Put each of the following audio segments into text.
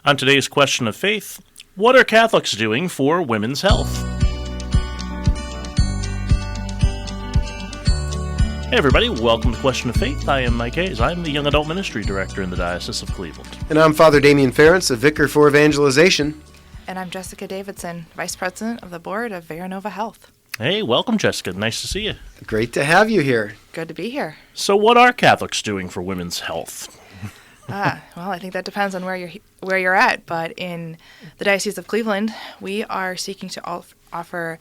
On today's Question of Faith, what are Catholics doing for women's health? Hey everybody, welcome to Question of Faith. I am Mike Hayes. I'm the Young Adult Ministry Director in the Diocese of Cleveland. And I'm Father Damian, a Vicar for Evangelization. And I'm Jessica Davidson, Vice President of the Board of Veranova Health. Hey, welcome Jessica. Nice to see you. Great to have you here. Good to be here. So what are Catholics doing for women's health? Well, I think that depends on where you're at. But in the Diocese of Cleveland, we are seeking to offer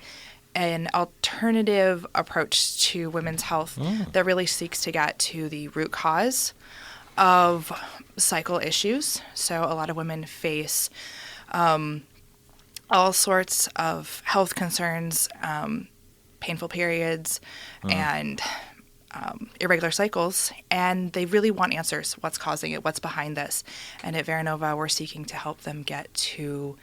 an alternative approach to women's health that really seeks to get to the root cause of cycle issues. So a lot of women face all sorts of health concerns, painful periods, and irregular cycles, and they really want answers. What's causing it? What's behind this? And at Veranova, we're seeking to help them get to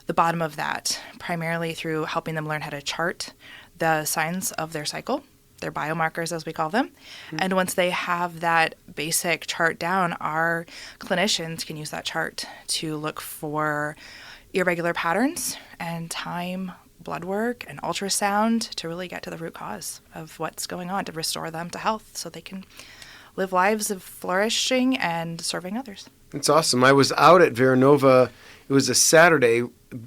the bottom of that, primarily through helping them learn how to chart the signs of their cycle, their biomarkers as we call them. And once they have that basic chart down, our clinicians can use that chart to look for irregular patterns and time blood work and ultrasound to really get to the root cause of what's going on, to restore them to health so they can live lives of flourishing and serving others. It's awesome. I was out at Veranova. It was a Saturday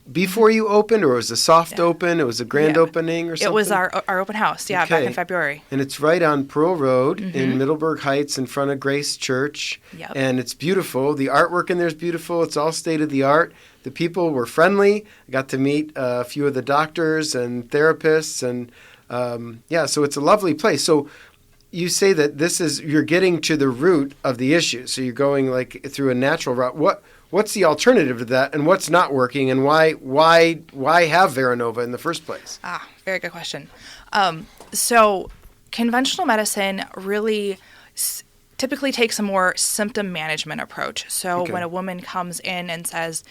before you opened, or it was a soft open? It was a grand opening or something? It was our open house, back in February. And it's right on Pearl Road in Middleburg Heights in front of Grace Church. Yep. And it's beautiful. The artwork in there is beautiful. It's all state of the art. The people were friendly. I got to meet a few of the doctors and therapists. And so it's a lovely place. So you say that you're getting to the root of the issue. So you're going like through a natural route. What's the alternative to that, and what's not working, and why have Veranova in the first place? Very good question. So conventional medicine really typically takes a more symptom management approach. So when a woman comes in and says,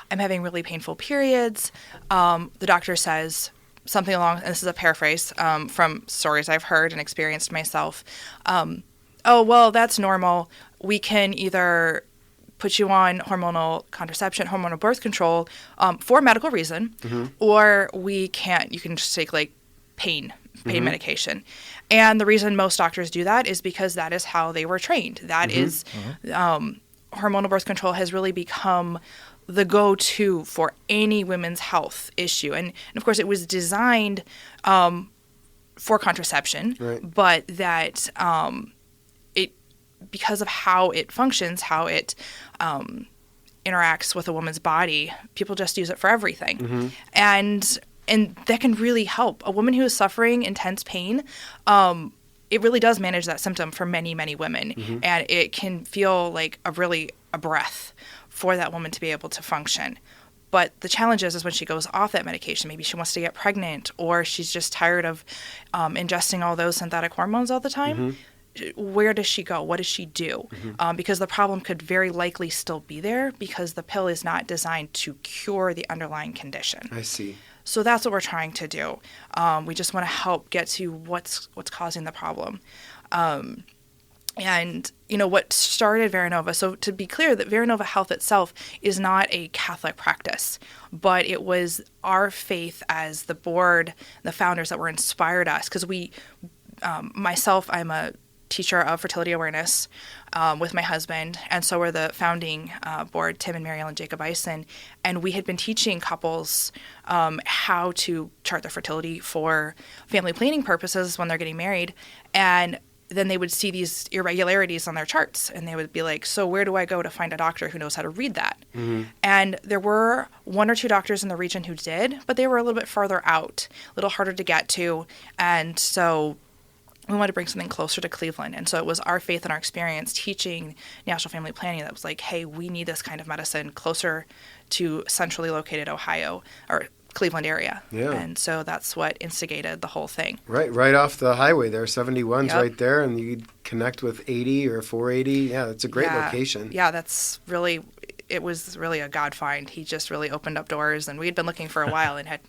I'm having really painful periods, the doctor says something along, and this is a paraphrase from stories I've heard and experienced myself, oh, well, that's normal. We can either put you on hormonal contraception, hormonal birth control for medical reason, or you can just take like pain medication. And the reason most doctors do that is because that is how they were trained. That is, hormonal birth control has really become the go-to for any women's health issue. And of course, it was designed for contraception, but that because of how it functions, how it interacts with a woman's body, people just use it for everything. And that can really help. A woman who is suffering intense pain, it really does manage that symptom for many, many women. And it can feel like a breath for that woman to be able to function. But the challenge is when she goes off that medication, maybe she wants to get pregnant, or she's just tired of ingesting all those synthetic hormones all the time. Where does she go? What does she do? Because the problem could very likely still be there because the pill is not designed to cure the underlying condition. I see. So that's what we're trying to do. We just want to help get to what's causing the problem. And, what started Veranova, so to be clear that Veranova Health itself is not a Catholic practice, but it was our faith as the board, the founders that were inspired us. Because myself, I'm a teacher of fertility awareness with my husband, and so we're the founding board, Tim and Mary Ellen Jacob Eisen, and we had been teaching couples how to chart their fertility for family planning purposes when they're getting married, and then they would see these irregularities on their charts, and they would be like, so where do I go to find a doctor who knows how to read that? And there were one or two doctors in the region who did, but they were a little bit further out, a little harder to get to, and so we wanted to bring something closer to Cleveland. And so it was our faith and our experience teaching national family planning that was like, hey, we need this kind of medicine closer to centrally located Ohio or Cleveland area. Yeah. And so that's what instigated the whole thing. Right off the highway there. 71's right there, and you connect with 80 or 480. Yeah, it's a great location. Yeah, it was really a God find. He just really opened up doors, and we had been looking for a while and had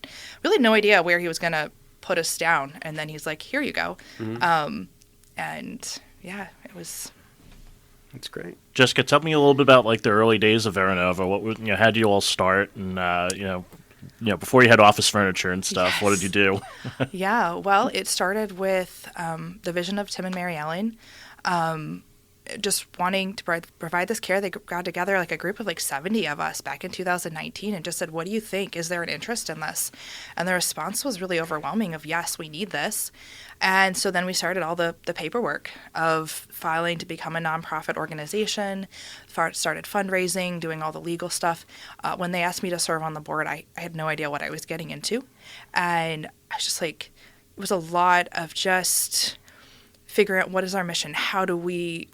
really no idea where he was going to put us down, and then he's like, here you go. And yeah, it was That's great. Jessica, tell me a little bit about like the early days of Veranova. How did you all start? And before you had office furniture and stuff, what did you do? Yeah, well, it started with the vision of Tim and Mary Ellen. Just wanting to provide this care. They got together like a group of like 70 of us back in 2019 and just said, what do you think? Is there an interest in this? And the response was really overwhelming of, yes, we need this. And so then we started all the paperwork of filing to become a nonprofit organization, started fundraising, doing all the legal stuff. When they asked me to serve on the board, I had no idea what I was getting into. And I was just like, it was a lot of just figuring out what is our mission,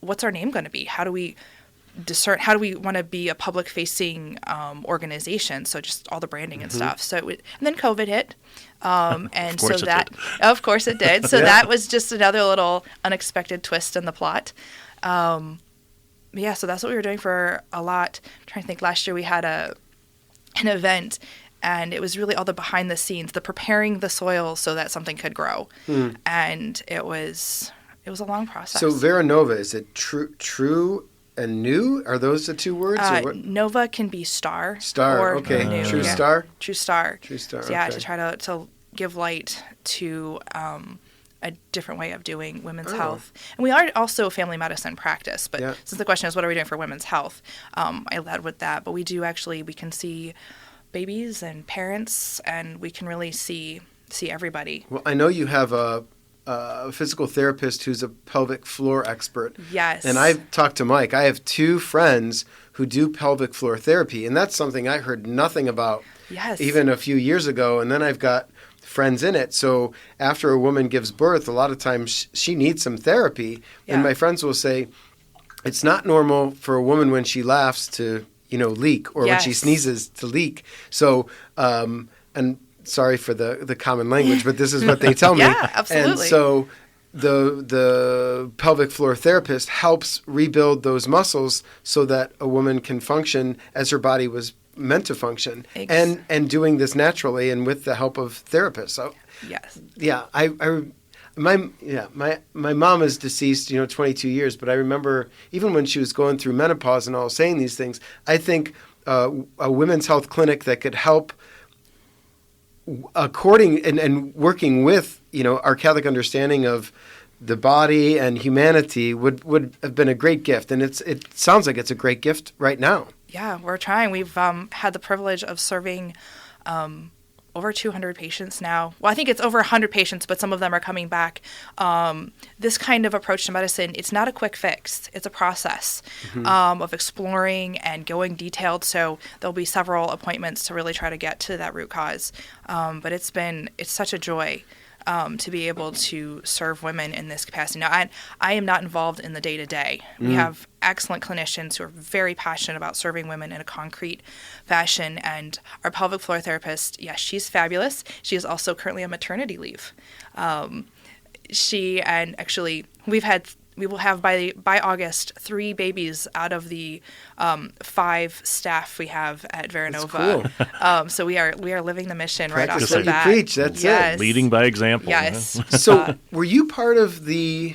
what's our name going to be, how do we discern, how do we want to be a public facing organization, so just all the branding and stuff. So and then COVID hit, and so that of course it did. So that was just another little unexpected twist in the plot. So that's what we were doing for a lot. I'm trying to think, last year we had an event, and it was really all the behind the scenes, the preparing the soil so that something could grow. And it was a long process. So Veranova, is it true and new? Are those the two words? Nova can be star. Star, or okay. new. True star? True star. True star, So, yeah, okay. to try to give light to a different way of doing women's health. And we are also a family medicine practice, but since the question is what are we doing for women's health, I led with that. But we can see babies and parents, and we can really see everybody. Well, I know you have a physical therapist who's a pelvic floor expert. Yes. And I've talked to Mike. I have 2 friends who do pelvic floor therapy, and that's something I heard nothing about even a few years ago, and then I've got friends in it. So after a woman gives birth, a lot of times she needs some therapy, and my friends will say, it's not normal for a woman when she laughs to leak, or when she sneezes to leak. So, and sorry for the common language, but this is what they tell me. Yeah, absolutely. And so the pelvic floor therapist helps rebuild those muscles so that a woman can function as her body was meant to function, and doing this naturally and with the help of therapists. So, my mom is deceased, 22 years, but I remember even when she was going through menopause and all saying these things, I think a women's health clinic that could help according and working with, our Catholic understanding of the body and humanity would have been a great gift. And it sounds like it's a great gift right now. Yeah, we're trying. We've had the privilege of serving over 200 patients now. Well, I think it's over 100 patients, but some of them are coming back. This kind of approach to medicine, it's not a quick fix. It's a process of exploring and going detailed. So there'll be several appointments to really try to get to that root cause. But it's such a joy to be able to serve women in this capacity. Now, I am not involved in the day-to-day. We have excellent clinicians who are very passionate about serving women in a concrete fashion. And our pelvic floor therapist, she's fabulous. She is also currently on maternity leave. We will have by August 3 babies out of the 5 staff we have at Veranova. That's cool. So we are living the mission Practice right off the bat. what you preach. That's it. Leading by example. Yes. So were you part of the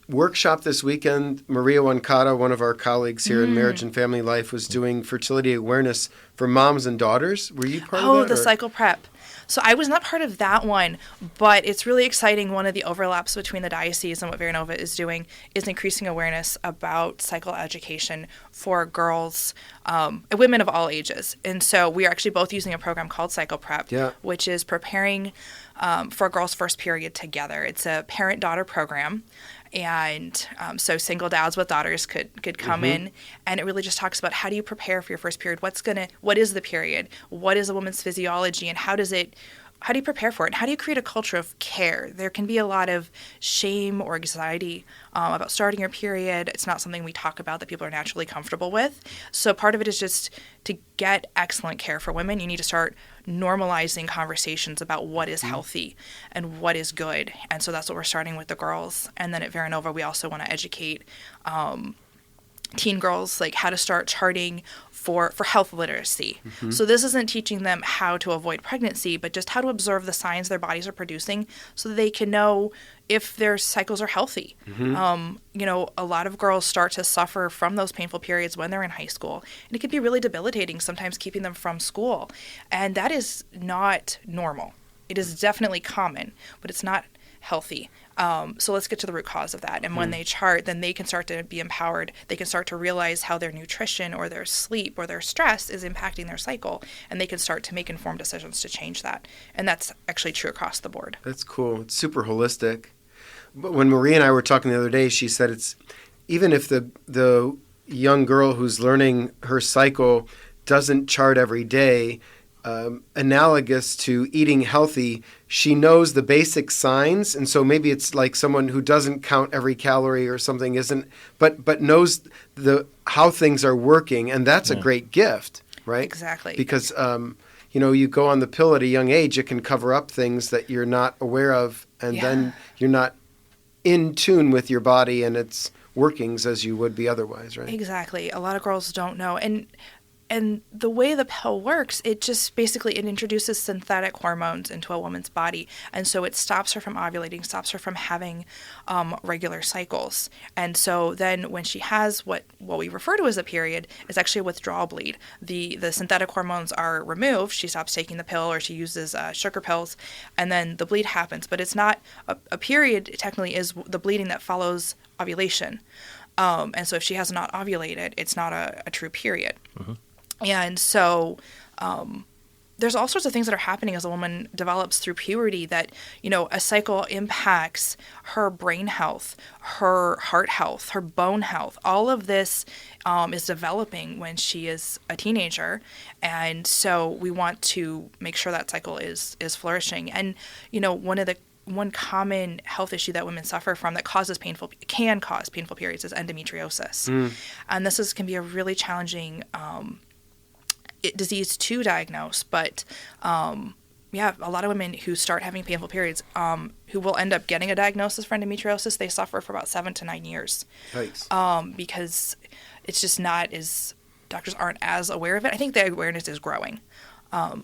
workshop this weekend? Maria Wancata, one of our colleagues here in Marriage and Family Life, was doing fertility awareness for moms and daughters. Were you part of that? Oh, the cycle prep. So I was not part of that one, but it's really exciting. One of the overlaps between the diocese and what Veranova is doing is increasing awareness about cycle education for girls, women of all ages. And so we are actually both using a program called Cycle Prep, which is preparing for a girl's first period together. It's a parent-daughter program. And so single dads with daughters could come in, and it really just talks about how do you prepare for your first period? What is the period? What is a woman's physiology, and how do you prepare for it? And how do you create a culture of care? There can be a lot of shame or anxiety about starting your period. It's not something we talk about that people are naturally comfortable with. So part of it is just to get excellent care for women, you need to start normalizing conversations about what is healthy and what is good. And so that's what we're starting with the girls. And then at Veranova, we also want to educate teen girls like how to start charting for health literacy. So this isn't teaching them how to avoid pregnancy, but just how to observe the signs their bodies are producing so that they can know if their cycles are healthy. A lot of girls start to suffer from those painful periods when they're in high school, and it can be really debilitating, sometimes keeping them from school. And that is not normal. It is definitely common, but it's not healthy. So let's get to the root cause of that. And when they chart, then they can start to be empowered. They can start to realize how their nutrition or their sleep or their stress is impacting their cycle. And they can start to make informed decisions to change that. And that's actually true across the board. That's cool. It's super holistic. But when Marie and I were talking the other day, she said it's even if the young girl who's learning her cycle doesn't chart every day, analogous to eating healthy, she knows the basic signs, and so maybe it's like someone who doesn't count every calorie or something but knows how things are working, and that's a great gift, right? Exactly. Because you go on the pill at a young age, it can cover up things that you're not aware of, and then you're not in tune with your body and its workings as you would be otherwise, right? Exactly. A lot of girls don't know. And the way the pill works, it just basically it introduces synthetic hormones into a woman's body. And so it stops her from ovulating, stops her from having regular cycles. And so then when she has what we refer to as a period, it's actually a withdrawal bleed. The synthetic hormones are removed. She stops taking the pill or she uses sugar pills, and then the bleed happens. But it's not a period. It technically is the bleeding that follows ovulation. And so if she has not ovulated, it's not a true period. And so there's all sorts of things that are happening as a woman develops through puberty that, a cycle impacts her brain health, her heart health, her bone health. All of this is developing when she is a teenager. And so we want to make sure that cycle is flourishing. And, one common health issue that women suffer from that can cause painful periods is endometriosis. And this can be a really challenging disease to diagnose, but a lot of women who start having painful periods who will end up getting a diagnosis for endometriosis, they suffer for about 7 to 9 years. Yikes. Because it's just not as, doctors aren't as aware of it. I think the awareness is growing. So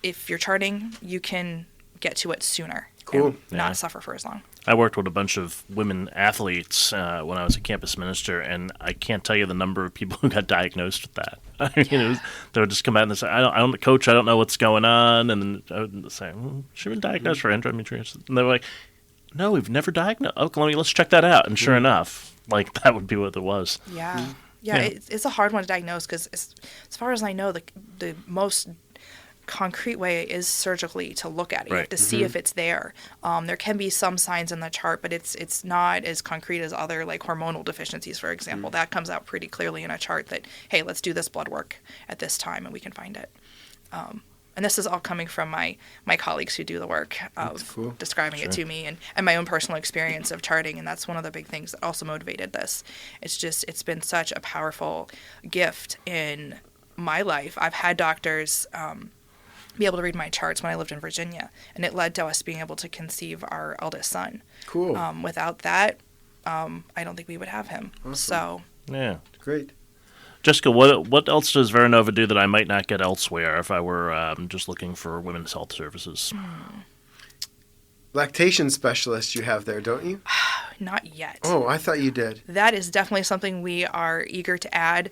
if you're charting, you can get to it sooner. Cool. And not suffer for as long. I worked with a bunch of women athletes when I was a campus minister, and I can't tell you the number of people who got diagnosed with that. They would just come out and say, "Coach, I don't know what's going on," and then I would say, "Should have been diagnosed for endometriosis." And they were like, "No, we've never diagnosed. Okay, let's check that out." And sure enough, that would be what it was. Yeah. It's a hard one to diagnose because, as far as I know, the most concrete way is surgically to look at it. You have to see if it's there. There can be some signs in the chart, but it's not as concrete as other hormonal deficiencies, for example. That comes out pretty clearly in a chart that, hey, let's do this blood work at this time and we can find it. And this is all coming from my colleagues who do the work of describing it to me and my own personal experience of charting. And that's one of the big things that also motivated this. It's been such a powerful gift in my life. I've had doctors be able to read my charts when I lived in Virginia, and it led to us being able to conceive our eldest son. Cool. Without that, I don't think we would have him. Awesome. So Yeah. Great. Jessica, what else does Veranova do that I might not get elsewhere if I were just looking for women's health services? Lactation specialist you have there, don't you? Not yet. Oh, I thought you did. That is definitely something we are eager to add.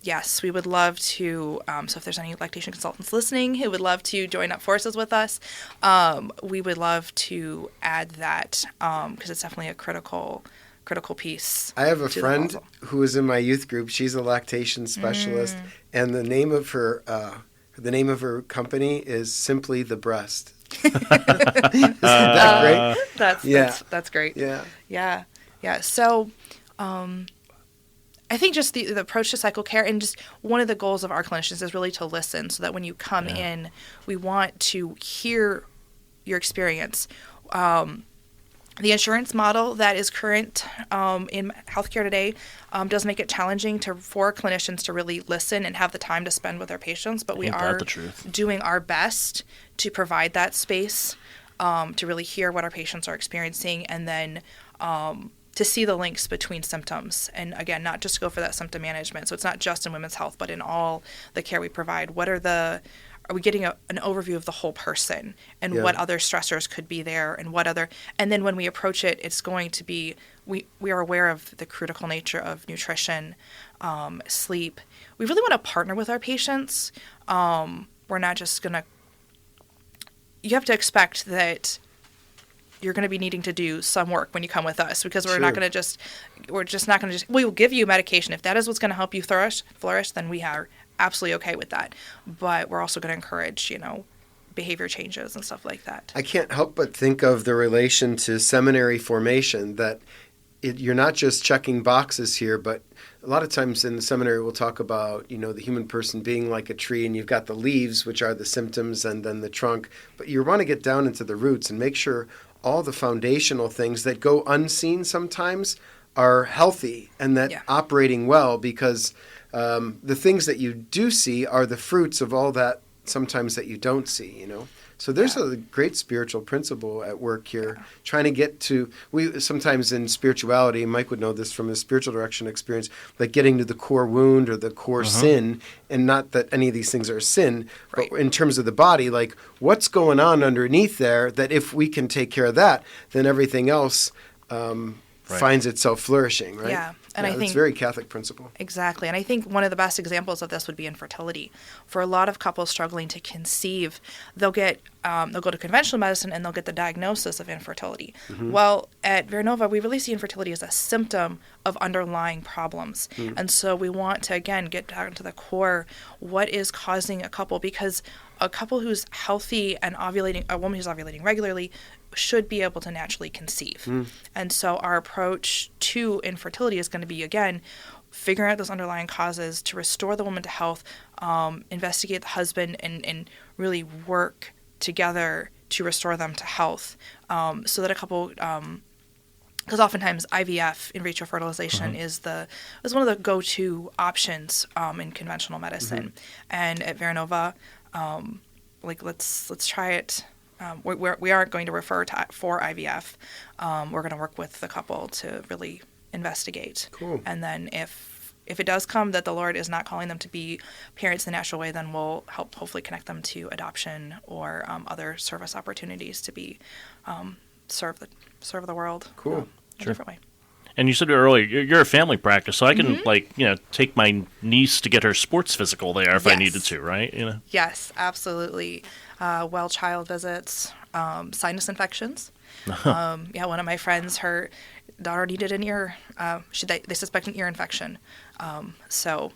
Yes, we would love to, so if there's any lactation consultants listening who would love to join up forces with us, we would love to add that because it's definitely a critical piece. I have a friend who is in my youth group. She's a lactation specialist, and the name of her company is Simply the Breast. Isn't that great? That's great. Yeah. So, I think just the approach to cycle care, and just one of the goals of our clinicians is really to listen, so that when you come in, we want to hear your experience. The insurance model that is current in healthcare today does make it challenging for clinicians to really listen and have the time to spend with their patients, but we are doing our best to provide that space to really hear what our patients are experiencing, and then to see the links between symptoms. And again, not just go for that symptom management. So it's not just in women's health, but in all the care we provide. Are we getting an overview of the whole person and what other stressors could be there and then when we approach it, it's going to be, we are aware of the critical nature of nutrition, sleep. We really want to partner with our patients. We're not just going to, you have to expect that you're going to be needing to do some work when you come with us, because we're not going to we will give you medication. If that is what's going to help you flourish, then we are absolutely okay with that. But we're also going to encourage, behavior changes and stuff like that. I can't help but think of the relation to seminary formation, that you're not just checking boxes here, but a lot of times in the seminary we'll talk about, the human person being like a tree, and you've got the leaves, which are the symptoms, and then the trunk. But you want to get down into the roots and make sure all the foundational things that go unseen sometimes are healthy and that operating well, because the things that you do see are the fruits of all that sometimes that you don't see, So there's a great spiritual principle at work here, trying to get to, we sometimes in spirituality, Mike would know this from his spiritual direction experience, like getting to the core wound or the core sin, and not that any of these things are sin, but in terms of the body, like what's going on underneath there, that if we can take care of that, then everything else finds itself flourishing, right? Yeah. And I think it's very Catholic principle. Exactly. And I think one of the best examples of this would be infertility. For a lot of couples struggling to conceive, they'll go to conventional medicine and they'll get the diagnosis of infertility. Well, at Veranova, we really see infertility as a symptom of underlying problems. And so we want to, again, get down to the core. What is causing a couple? Because a couple who's healthy and ovulating, a woman who's ovulating regularly, should be able to naturally conceive. And so our approach to infertility is going to be, again, figuring out those underlying causes to restore the woman to health, investigate the husband, and really work together to restore them to health, so that a couple, because oftentimes IVF, in vitro fertilization, is one of the go-to options in conventional medicine. And at Veranova, let's try it. We aren't going to refer for IVF. We're going to work with the couple to really investigate. Cool. And then if it does come that the Lord is not calling them to be parents the natural way, then we'll help hopefully connect them to adoption or other service opportunities to be serve the world. Cool. A different way. And you said earlier, you're a family practice, so I can take my niece to get her sports physical there if I needed to, right? Yes, absolutely. Child visits, sinus infections. One of my friends, her daughter needed an ear. They suspect an ear infection. So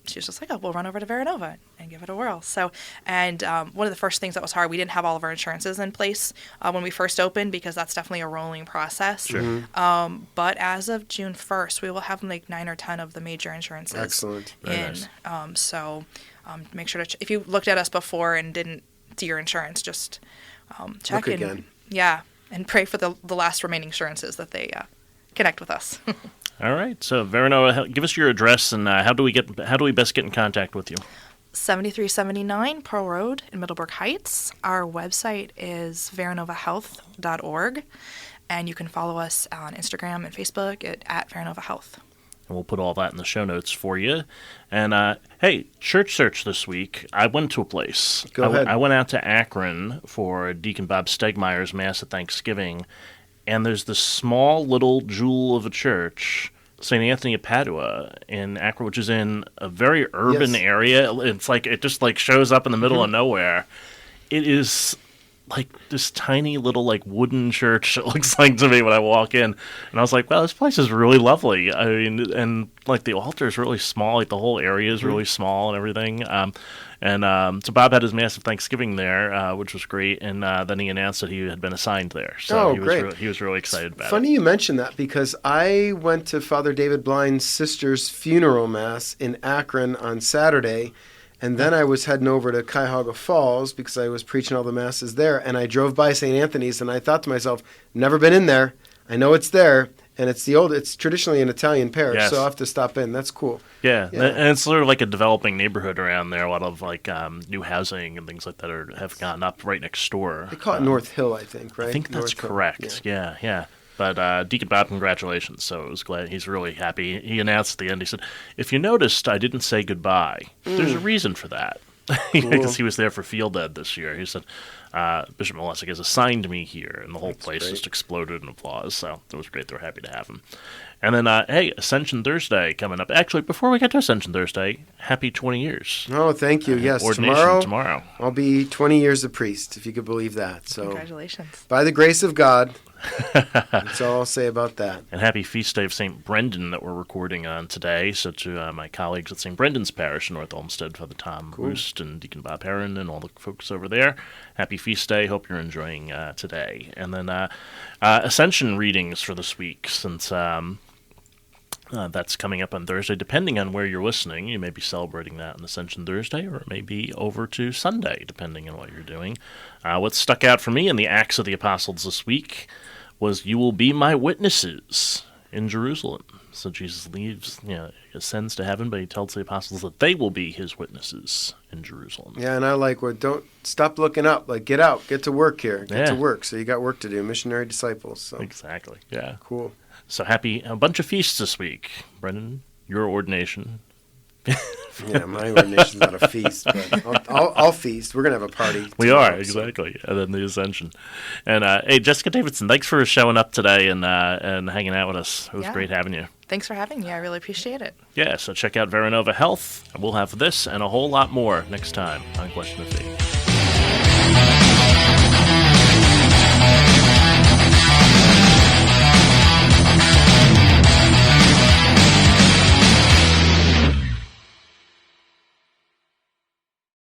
she was just like, we'll run over to Veranova and give it a whirl. So, and one of the first things that was hard, we didn't have all of our insurances in place when we first opened, because that's definitely a rolling process. Sure. But as of June 1st, we will have like 9 or 10 of the major insurances. Excellent. Very nice. So make sure to, if you looked at us before and didn't see your insurance, just check Look in. again. Yeah, and pray for the last remaining insurances that they connect with us. All right. So Veranova, give us your address and how do we best get in contact with you? 7379 Pearl Road in Middleburg Heights. Our website is veranovahealth.org, and you can follow us on Instagram and Facebook at Veranova Health. And we'll put all that in the show notes for you. And, hey, church search this week. I went to a place. Go ahead. I went out to Akron for Deacon Bob Stegmeyer's Mass at Thanksgiving. And there's this small little jewel of a church, St. Anthony of Padua in Akron, which is in a very urban area. It's like it just like shows up in the middle of nowhere. It is like this tiny little like wooden church, it looks like to me when I walk in. And I was like, wow, this place is really lovely. I mean, and like the altar is really small, like the whole area is really small and everything. So Bob had his Mass of Thanksgiving there, which was great. And then he announced that he had been assigned there. So he was really excited about it. Funny you mention that, because I went to Father David Blind's sister's funeral Mass in Akron on Saturday. And then I was heading over to Cuyahoga Falls because I was preaching all the Masses there. And I drove by St. Anthony's and I thought to myself, never been in there. I know it's there. And it's traditionally an Italian parish, so I'll have to stop in. That's cool. Yeah, and it's sort of like a developing neighborhood around there. A lot of like new housing and things like that have gone up right next door. They call it North Hill, I think, right? I think that's correct. Yeah. But Deacon Bob, congratulations. So I was glad. He's really happy. He announced at the end, he said, if you noticed, I didn't say goodbye. There's a reason for that. Because he was there for Field Ed this year. He said, Bishop Molesic has assigned me here, and the whole place just exploded in applause. So it was great. They were happy to have him. And then, hey, Ascension Thursday coming up. Actually, before we get to Ascension Thursday, happy 20 years. Oh, thank you. Yes, ordination tomorrow. I'll be 20 years a priest, if you could believe that. So, congratulations. By the grace of God, that's all I'll say about that. And happy feast day of St. Brendan that we're recording on today. So to my colleagues at St. Brendan's Parish in North Olmsted, Father Tom Roost and Deacon Bob Heron and all the folks over there, happy feast day. Hope you're enjoying today. And then Ascension readings for this week, since that's coming up on Thursday. Depending on where you're listening, you may be celebrating that on Ascension Thursday, or it may be over to Sunday, depending on what you're doing. What stuck out for me in the Acts of the Apostles this week was, you will be my witnesses in Jerusalem. So Jesus leaves, ascends to heaven, but he tells the apostles that they will be his witnesses in Jerusalem. Yeah, and I like don't stop looking up. Like, get out, get to work here, get to work. So you got work to do, missionary disciples. So. Exactly, yeah. Cool. So a bunch of feasts this week. Brendan, your ordination. Yeah, my ordination's not a feast, but I'll feast. We're going to have a party. We are, exactly. And then the Ascension. And, hey, Jessica Davidson, thanks for showing up today and hanging out with us. It was great having you. Thanks for having me. I really appreciate it. Yeah, so check out Veranova Health. We'll have this and a whole lot more next time on Question of Faith.